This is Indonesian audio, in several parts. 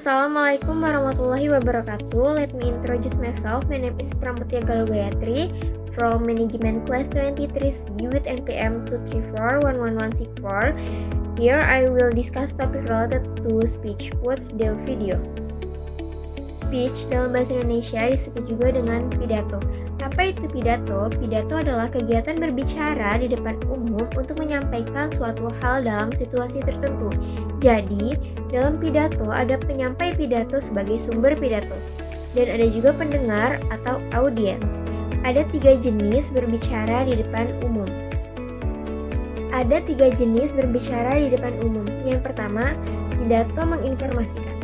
Assalamualaikum warahmatullahi wabarakatuh. Let me introduce myself. My name is Pramutya Galuh Gayatri from Management Class 23C with NPM 234-11164. Here I will discuss topic related to speech. Watch the video. Speech dalam bahasa Indonesia disebut juga dengan pidato. Apa itu pidato? Pidato adalah kegiatan berbicara di depan umum untuk menyampaikan suatu hal dalam situasi tertentu. Jadi, dalam pidato ada penyampai pidato sebagai sumber pidato, dan ada juga pendengar atau audiens. Ada 3 jenis berbicara di depan umum. Yang pertama, pidato menginformasikan.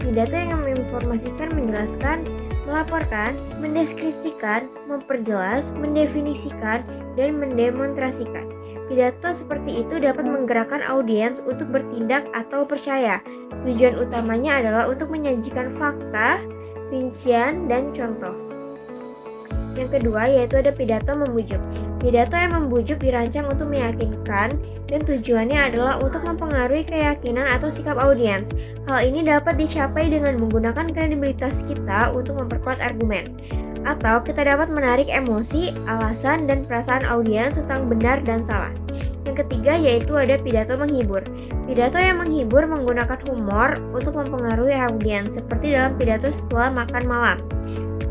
Pidato yang menginformasikan menjelaskan, melaporkan, mendeskripsikan, memperjelas, mendefinisikan, dan mendemonstrasikan. Pidato seperti itu dapat menggerakkan audiens untuk bertindak atau percaya. Tujuan utamanya adalah untuk menyajikan fakta, rincian, dan contoh. Yang kedua yaitu ada pidato membujuk. Pidato yang membujuk dirancang untuk meyakinkan dan tujuannya adalah untuk mempengaruhi keyakinan atau sikap audiens. Hal ini dapat dicapai dengan menggunakan kredibilitas kita untuk memperkuat argumen. Atau kita dapat menarik emosi, alasan, dan perasaan audiens tentang benar dan salah. Yang ketiga yaitu ada pidato menghibur. Pidato yang menghibur menggunakan humor untuk mempengaruhi audiens, seperti dalam pidato setelah makan malam.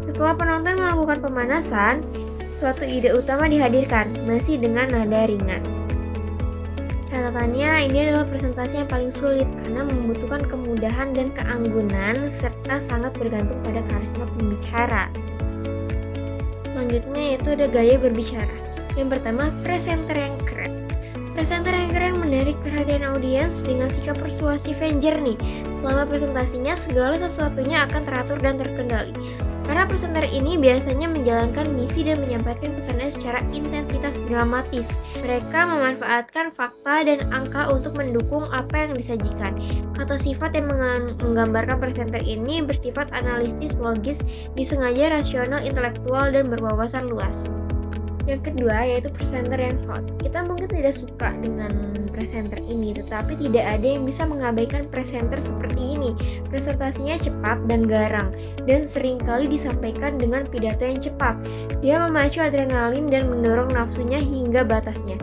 Setelah penonton melakukan pemanasan, suatu ide utama dihadirkan, masih dengan nada ringan. Catatannya, ini adalah presentasi yang paling sulit karena membutuhkan kemudahan dan keanggunan serta sangat bergantung pada karisma pembicara. Selanjutnya yaitu ada gaya berbicara. Yang pertama, presenter yang keren. Presenter yang keren menarik perhatian audiens dengan sikap persuasif yang jernih. Selama presentasinya, segala sesuatunya akan teratur dan terkendali. Para presenter ini biasanya menjalankan misi dan menyampaikan pesannya secara intensitas dramatis. Mereka memanfaatkan fakta dan angka untuk mendukung apa yang disajikan. Kata sifat yang menggambarkan presenter ini bersifat analitis, logis, disengaja rasional, intelektual, dan berwawasan luas. Yang kedua yaitu presenter yang hot. Kita mungkin tidak suka dengan presenter ini, tetapi tidak ada yang bisa mengabaikan presenter seperti ini. Presentasinya cepat dan garang, dan seringkali disampaikan dengan pidato yang cepat. Dia memacu adrenalin dan mendorong nafsunya hingga batasnya.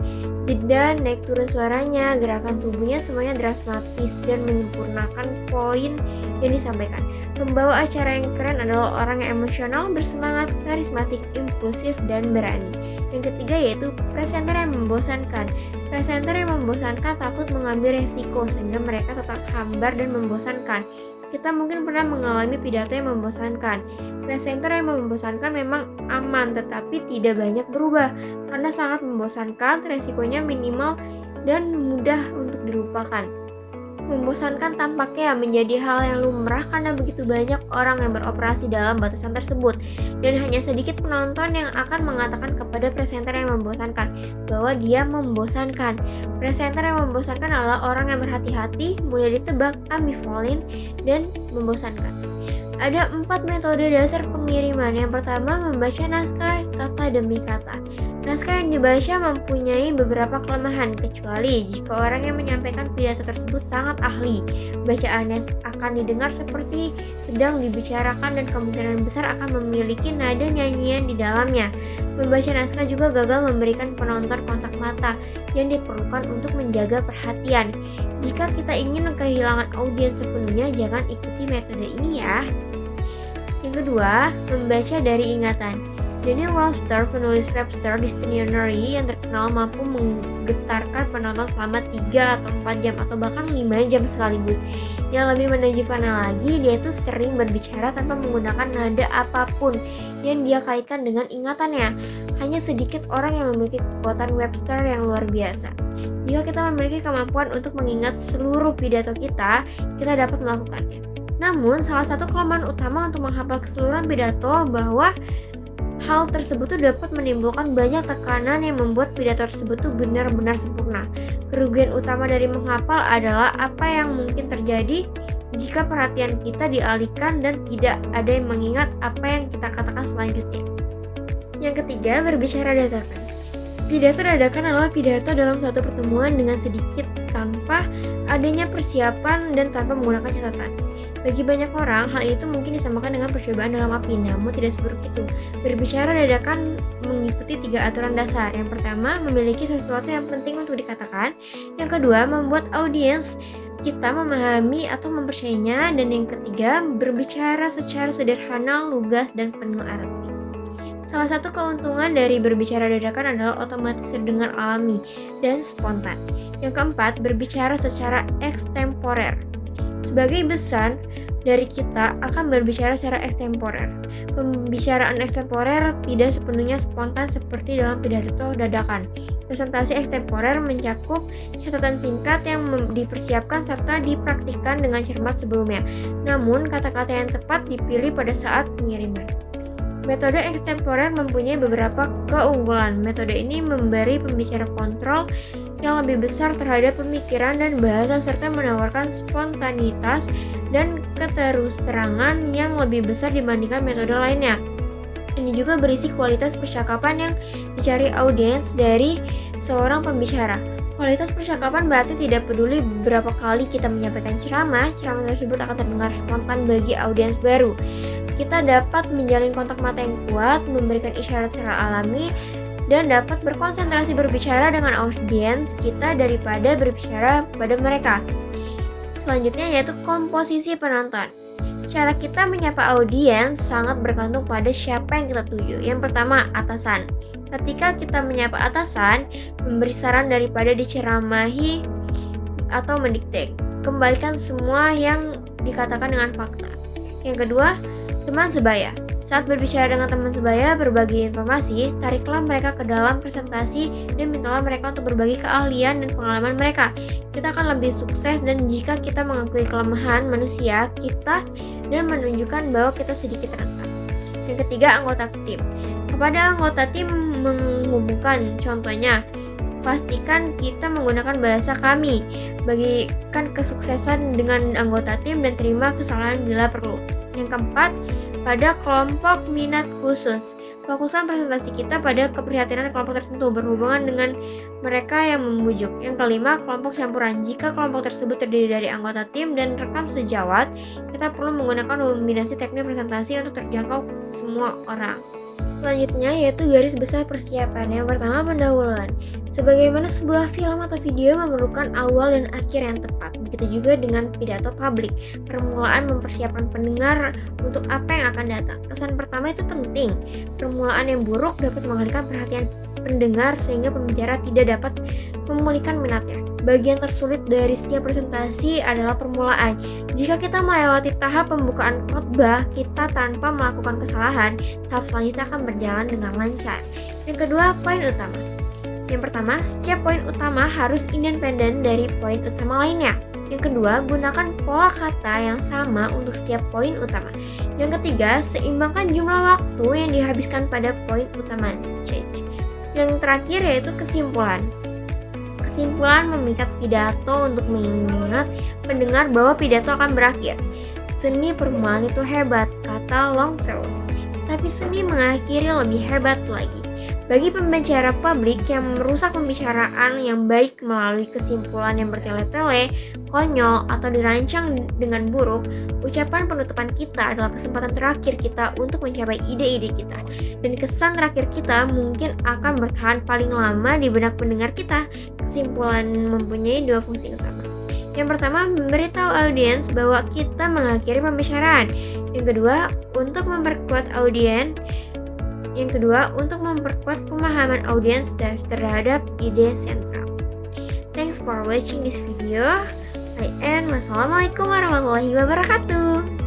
Jeda, naik turun suaranya, gerakan tubuhnya semuanya dramatis dan menyempurnakan poin yang disampaikan. Pembawa acara yang keren adalah orang yang emosional, bersemangat, karismatik, impulsif, dan berani. Yang ketiga yaitu presenter yang membosankan. Presenter yang membosankan takut mengambil resiko sehingga mereka tetap hambar dan membosankan. Kita mungkin pernah mengalami pidato yang membosankan. Presenter yang membosankan memang aman tetapi tidak banyak berubah karena sangat membosankan, resikonya minimal dan mudah untuk dilupakan. Membosankan tampaknya menjadi hal yang lumrah karena begitu banyak orang yang beroperasi dalam batasan tersebut, dan hanya sedikit penonton yang akan mengatakan kepada presenter yang membosankan bahwa dia membosankan. Presenter yang membosankan adalah orang yang berhati-hati, mudah ditebak, ambivalent, dan membosankan. Ada 4 metode dasar pengiriman. Yang pertama, membaca naskah kata demi kata. Naskah yang dibaca mempunyai beberapa kelemahan, kecuali jika orang yang menyampaikan pidato tersebut sangat ahli. Bacaannya akan didengar seperti sedang dibicarakan dan kemungkinan besar akan memiliki nada nyanyian di dalamnya. Membaca naskah juga gagal memberikan penonton kontak mata yang diperlukan untuk menjaga perhatian. Jika kita ingin kehilangan audiens sepenuhnya, jangan ikuti metode ini ya. Yang kedua, membaca dari ingatan. Daniel Webster, penulis Webster Dictionary yang terkenal, mampu menggetarkan penonton selama 3 atau 4 jam atau bahkan 5 jam sekaligus. Yang lebih menakjubkannya lagi, dia itu sering berbicara tanpa menggunakan nada apapun yang dia kaitkan dengan ingatannya. Hanya sedikit orang yang memiliki kekuatan Webster yang luar biasa. Jika kita memiliki kemampuan untuk mengingat seluruh pidato kita dapat melakukannya. Namun, salah satu kelemahan utama untuk menghafal keseluruhan pidato bahwa Hal tersebut tuh dapat menimbulkan banyak tekanan yang membuat pidato tersebut tuh benar-benar sempurna. Kerugian utama dari menghafal adalah apa yang mungkin terjadi jika perhatian kita dialihkan dan tidak ada yang mengingat apa yang kita katakan selanjutnya. Yang ketiga, berbicara dadakan. Pidato dadakan adalah pidato dalam suatu pertemuan dengan sedikit tanpa adanya persiapan dan tanpa menggunakan catatan. Bagi banyak orang, hal itu mungkin disamakan dengan percobaan dalam api, namun tidak seburuk itu. Berbicara dadakan mengikuti 3 aturan dasar. Yang pertama, memiliki sesuatu yang penting untuk dikatakan. Yang kedua, membuat audiens kita memahami atau mempercayainya. Dan yang ketiga, berbicara secara sederhana, lugas, dan penuh arti. Salah satu keuntungan dari berbicara dadakan adalah otomatis terdengar alami dan spontan. Yang keempat, berbicara secara ekstemporer. Sebagai besar dari kita akan berbicara secara ekstemporer. Pembicaraan ekstemporer tidak sepenuhnya spontan seperti dalam pidato dadakan. Presentasi ekstemporer mencakup catatan singkat yang dipersiapkan serta dipraktikkan dengan cermat sebelumnya. Namun, kata-kata yang tepat dipilih pada saat pengiriman. Metode ekstemporer mempunyai beberapa keunggulan. Metode ini memberi pembicara kontrol yang lebih besar terhadap pemikiran dan bahasa serta menawarkan spontanitas dan keterusterangan yang lebih besar dibandingkan metode lainnya. Ini juga berisi kualitas percakapan yang dicari audiens dari seorang pembicara. Kualitas percakapan berarti tidak peduli berapa kali kita menyampaikan ceramah tersebut akan terdengar spontan bagi audiens baru. Kita dapat menjalin kontak mata yang kuat, memberikan isyarat secara alami, dan dapat berkonsentrasi berbicara dengan audiens kita daripada berbicara pada mereka. Selanjutnya yaitu komposisi penonton. Cara kita menyapa audiens sangat bergantung pada siapa yang kita tuju. Yang pertama, atasan. Ketika kita menyapa atasan, memberi saran daripada diceramahi atau mendikte. Kembalikan semua yang dikatakan dengan fakta. Yang kedua, teman sebaya. Saat berbicara dengan teman sebaya berbagi informasi, tariklah mereka ke dalam presentasi dan mintalah mereka untuk berbagi keahlian dan pengalaman mereka. Kita akan lebih sukses dan jika kita mengakui kelemahan manusia kita dan menunjukkan bahwa kita sedikit rentan. Yang ketiga, anggota tim. Kepada anggota tim menghubungkan, contohnya, pastikan kita menggunakan bahasa kami. Bagikan kesuksesan dengan anggota tim dan terima kesalahan bila perlu. Yang keempat, pada kelompok minat khusus. Fokuskan presentasi kita pada keprihatinan kelompok tertentu berhubungan dengan mereka yang membujuk. Yang kelima, kelompok campuran. Jika kelompok tersebut terdiri dari anggota tim dan rekam sejawat, kita perlu menggunakan kombinasi teknik presentasi untuk terjangkau semua orang. Selanjutnya yaitu garis besar persiapan. Yang pertama, pendahuluan. Sebagaimana sebuah film atau video memerlukan awal dan akhir yang tepat, begitu juga dengan pidato publik. Permulaan mempersiapkan pendengar untuk apa yang akan datang. Kesan pertama itu penting. Permulaan yang buruk dapat mengalihkan perhatian pendengar sehingga pembicara tidak dapat memulihkan minatnya. Bagian tersulit dari setiap presentasi adalah permulaan. Jika kita melewati tahap pembukaan khotbah kita tanpa melakukan kesalahan, tahap selanjutnya akan berjalan dengan lancar. Yang kedua, poin utama. Yang pertama, setiap poin utama harus independen dari poin utama lainnya. Yang kedua, gunakan pola kata yang sama untuk setiap poin utama. Yang ketiga, seimbangkan jumlah waktu yang dihabiskan pada poin utama. Yang terakhir yaitu kesimpulan. Kesimpulan memikat pidato untuk mengingat pendengar bahwa pidato akan berakhir. Seni permulaan itu hebat, kata Longfellow. Tapi seni mengakhiri lebih hebat lagi. Bagi pembicara publik yang merusak pembicaraan yang baik melalui kesimpulan yang bertele-tele, konyol, atau dirancang dengan buruk, ucapan penutupan kita adalah kesempatan terakhir kita untuk mencapai ide-ide kita. Dan kesan terakhir kita mungkin akan bertahan paling lama di benak pendengar kita. Kesimpulan mempunyai 2 fungsi utama. Yang pertama, memberitahu audiens bahwa kita mengakhiri pembicaraan. Yang kedua, untuk memperkuat pemahaman audiens terhadap ide sentral. Thanks for watching this video. I end. Wassalamualaikum warahmatullahi wabarakatuh.